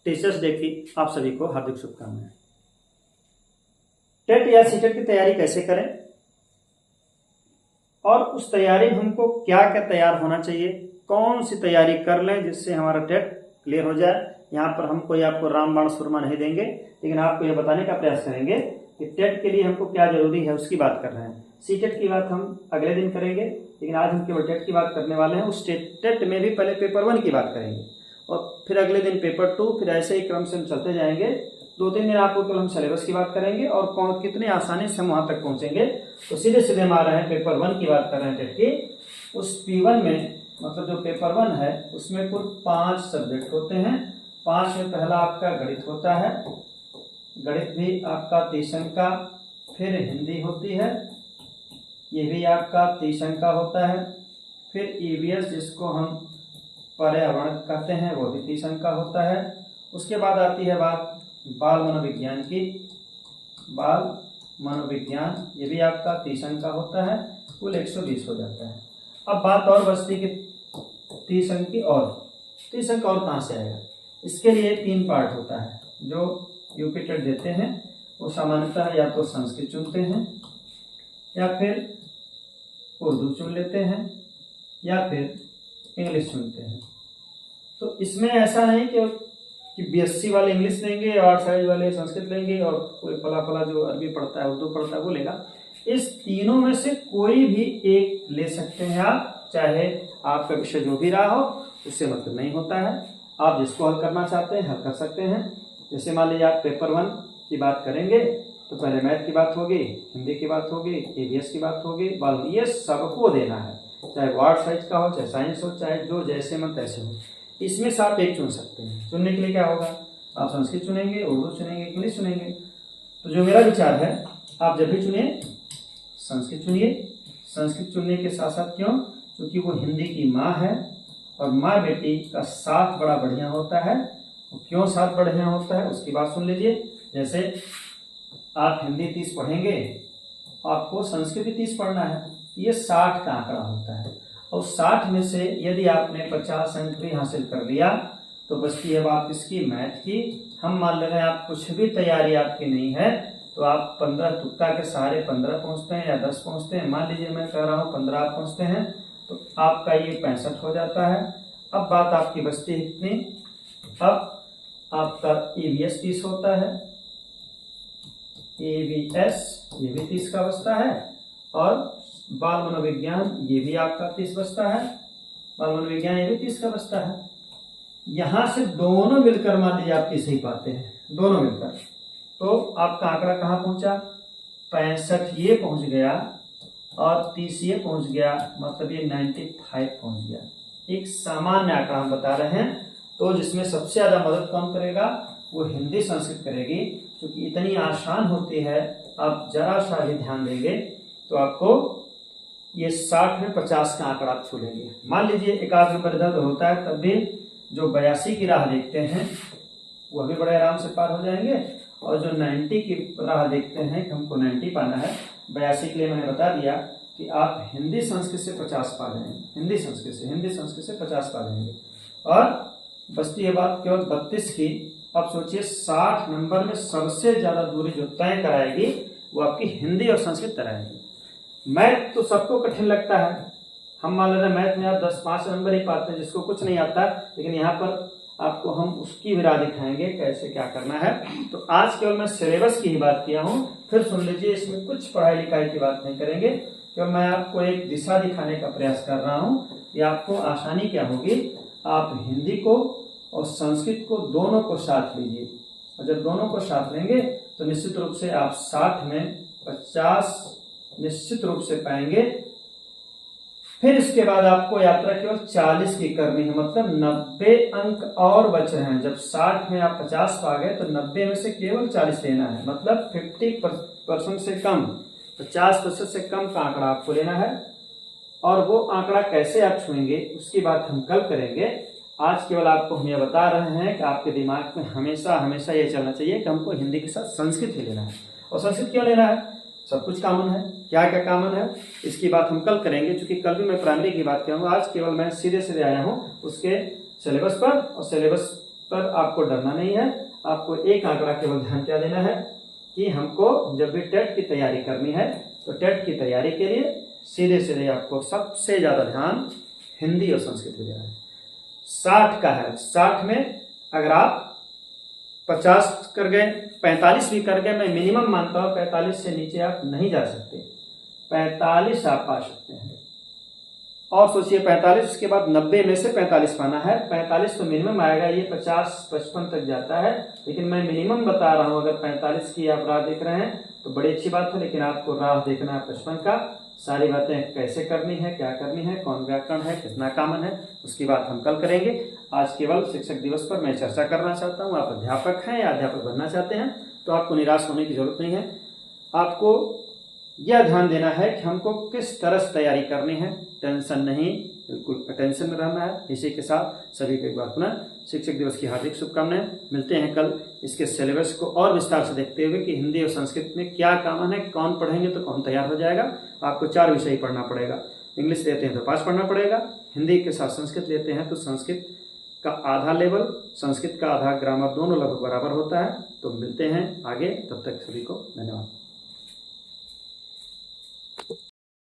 Teachers day की आप सभी को हार्दिक शुभकामनाएं। टेट या सीटेट की तैयारी कैसे करें और उस तैयारी में हमको क्या क्या तैयार होना चाहिए, कौन सी तैयारी कर लें जिससे हमारा टेट क्लियर हो जाए। यहाँ पर हम कोई आपको रामबाण सुरमा नहीं देंगे, लेकिन आपको यह बताने का प्रयास करेंगे कि टेट के लिए हमको क्या जरूरी है उसकी बात कर रहे हैं। सीटेट की बात हम अगले दिन करेंगे, लेकिन आज हम केवल टेट की बात करने वाले हैं। उस टेट में भी पहले पेपर 1 की बात करेंगे और फिर अगले दिन पेपर 2, फिर ऐसे ही क्रम से हम चलते जाएंगे। 2-3 दिन आपको केवल हम सिलेबस की बात करेंगे और कौन कितने आसानी से हम वहां तक पहुंचेंगे। तो सीधे सीधे हम आ रहे हैं पेपर 1 की बात कर रहे हैं टेट की। उस P1 में मतलब जो पेपर 1 है उसमें कुल 5 सब्जेक्ट होते हैं। 5 में पहला आपका गणित होता है, गणित भी आपका 30 अंक का। फिर हिंदी होती है, ये भी आपका 30 अंक का होता है। फिर EVS जिसको हम पर्यावरण कहते हैं वो भी 30 अंक का होता है। उसके बाद आती है बात बाल मनोविज्ञान की। बाल मनोविज्ञान ये भी आपका 30 अंक का होता है, कुल 120 हो जाता है। अब बात और बचती कि 30 अंक की, और 30 अंक और कहाँ से आएगा। इसके लिए 3 पार्ट होता है जो यूपी टेट देते हैं। वो सामान्यतः या तो संस्कृत चुनते हैं या फिर उर्दू चुन लेते हैं या फिर इंग्लिश चुनते हैं। तो इसमें ऐसा नहीं कि BSc वाले इंग्लिश लेंगे, आर्ट साइड वाले संस्कृत लेंगे और कोई फला जो अरबी पढ़ता है उर्दू पढ़ता है वो लेगा। इस तीनों में से कोई भी एक ले सकते हैं आप, चाहे आपका विषय जो भी रहा हो, उससे मतलब नहीं होता है। आप जिसको हल करना चाहते हैं हल कर सकते हैं। जैसे मान लीजिए आप पेपर 1 की बात करेंगे तो पहले मैथ की बात होगी, हिंदी की बात होगी, EVS की बात होगी, बाल ये सबको देना है, चाहे वो आर्ट साइंस का हो, चाहे साइंस हो, चाहे जो जैसे मन तैसे हो। इसमें से आप एक चुन सकते हैं। चुनने के लिए क्या होगा, आप संस्कृत चुनेंगे, उर्दू चुनेंगे, इंग्लिश चुनेंगे। तो जो मेरा विचार है, आप जब भी चुनिए संस्कृत चुनिए। संस्कृत चुनने के साथ साथ क्यों, क्योंकि वो हिंदी की माँ है और माँ बेटी का साथ बड़ा बढ़िया होता है। क्यों साथ बढ़िया होता है उसकी बात सुन लीजिए। जैसे आप हिंदी 30 पढ़ेंगे, आपको संस्कृत भी 30 पढ़ना है, ये 60 का आंकड़ा होता है। और 60 में से यदि आपने 50 अंक भी हासिल कर लिया तो बचती है बात किसकी, मैथ की। हम मान ले रहे हैं आप कुछ भी तैयारी आपकी नहीं है तो आप 15 तुक्का के सहारे 15 पहुंचते हैं या 10 पहुंचते हैं। मान लीजिए मैं कह रहा हूं 15 आप पहुंचते हैं तो आपका ये 65 हो जाता है। अब बात आपकी बचती है कितनी, अब आपका EVS 30 होता है, EVS ये भी 30 का बचता है, और बाल मनोविज्ञान ये भी आपका 30 बचता है। बाल मनोविज्ञान ये भी 30 का बचता है। यहां से दोनों मिलकर मान लीजिए आप 30 ही पाते हैं, दोनों मिलकर, तो आपका आंकड़ा कहां पहुंचा, 65 ये पहुंच गया और 30 ये पहुंच गया, मतलब ये 95 पहुंच गया। एक सामान्य आंकड़ा हम बता रहे हैं। तो जिसमें सबसे ज्यादा मदद कौन करेगा, वो हिंदी संस्कृत करेगी, क्योंकि इतनी आसान होती है। आप जरा सा भी ध्यान देंगे तो आपको ये 60 में 50 का आंकड़ा आप छू लेंगे। मान लीजिए एक आध नंबर इधर होता है, तब भी जो 82 की राह देखते हैं वह भी बड़े आराम से पार हो जाएंगे, और जो 90 की राह देखते हैं कि हमको 90 पाना है, 82 के लिए मैंने बता दिया कि आप हिंदी संस्कृत से 50 पा जाएंगे, हिंदी संस्कृत से 50 पा जाएंगे। और बचती है बात केवल 32 की। अब सोचिए 60 नंबर में सबसे ज्यादा दूरी जो तय कराएगी वो आपकी हिंदी और संस्कृत कराएगी। मैथ तो सबको कठिन लगता है। हम मान लेते हैं मैथ में आप 10-5 नंबर ही पाते हैं, जिसको कुछ नहीं आता, लेकिन यहाँ पर आपको हम उसकी भी राह दिखाएंगे कैसे क्या करना है। तो आज केवल मैं सिलेबस की ही बात किया हूँ, फिर सुन लीजिए, इसमें कुछ पढ़ाई लिखाई की बात नहीं करेंगे, क्योंकि मैं आपको एक दिशा दिखाने का प्रयास कर रहा हूँ कि आपको आसानी क्या होगी। आप हिंदी को और संस्कृत को दोनों को साथ लीजिए, और जब दोनों को साथ लेंगे तो निश्चित रूप से आप 60 में 50 निश्चित रूप से पाएंगे। फिर इसके बाद आपको यात्रा केवल 40 की करनी है, मतलब 90 अंक और बच रहे हैं। जब 60 में आप 50 पा गए तो 90 में से केवल 40 लेना है, मतलब 50% से कम, 50% से कम का आंकड़ा आपको लेना है। और वो आंकड़ा कैसे आप छुएंगे उसकी बात हम कल करेंगे। आज केवल आपको हम ये बता रहे हैं कि आपके दिमाग में हमेशा हमेशा ये चलना चाहिए कि हमको हिंदी के साथ संस्कृत ही लेना है। और संस्कृत क्यों लेना है, सब कुछ कॉमन है। क्या क्या कॉमन है इसकी बात हम कल करेंगे, क्योंकि कल भी मैं प्राइमरी की बात करूंगा। आज केवल मैं सीधे सीधे आया हूँ उसके सिलेबस पर, और सिलेबस पर आपको डरना नहीं है। आपको एक आंकड़ा केवल ध्यान क्या देना है कि हमको जब भी टेट की तैयारी करनी है तो टेट की तैयारी के लिए सीधे सीधे आपको सबसे ज्यादा ध्यान हिंदी और संस्कृत में देना है। 60 का है, 60 में अगर आप 50 कर गए, 45 भी कर गए, मैं मिनिमम मानता हूं 45 से नीचे आप नहीं जा सकते, 45 आप पा सकते हैं। और सोचिए 45 के बाद 90 में से 45 पाना है, 45 तो मिनिमम आएगा, ये 50-55 तक जाता है, लेकिन मैं मिनिमम बता रहा हूं। अगर 45 की आप राह देख रहे हैं तो बड़ी अच्छी बात है, लेकिन आपको राह देखना है 55 का। सारी बातें कैसे करनी है, क्या करनी है, कौन व्याकरण है, कितना कॉमन है, उसकी बात हम कल करेंगे। आज केवल शिक्षक दिवस पर मैं चर्चा करना चाहता हूं। आप अध्यापक हैं या अध्यापक बनना चाहते हैं तो आपको निराश होने की जरूरत नहीं है। आपको यह ध्यान देना है कि हमको किस तरह से तैयारी करनी है। टेंशन नहीं, बिल्कुल अटेंशन में रहना है। इसी के साथ सभी को एक बार पुनः शिक्षक दिवस की हार्दिक शुभकामनाएं। मिलते हैं कल इसके सिलेबस को और विस्तार से देखते हुए कि हिंदी और संस्कृत में क्या कॉमन है, कौन पढ़ेंगे तो कौन तैयार हो जाएगा। आपको 4 विषय ही पढ़ना पड़ेगा। इंग्लिश लेते हैं तो 5 पढ़ना पड़ेगा, हिंदी के साथ संस्कृत लेते हैं तो संस्कृत का आधा लेवल, संस्कृत का आधा ग्रामर, दोनों लगभग बराबर होता है। तो मिलते हैं आगे, तब तक सभी को धन्यवाद।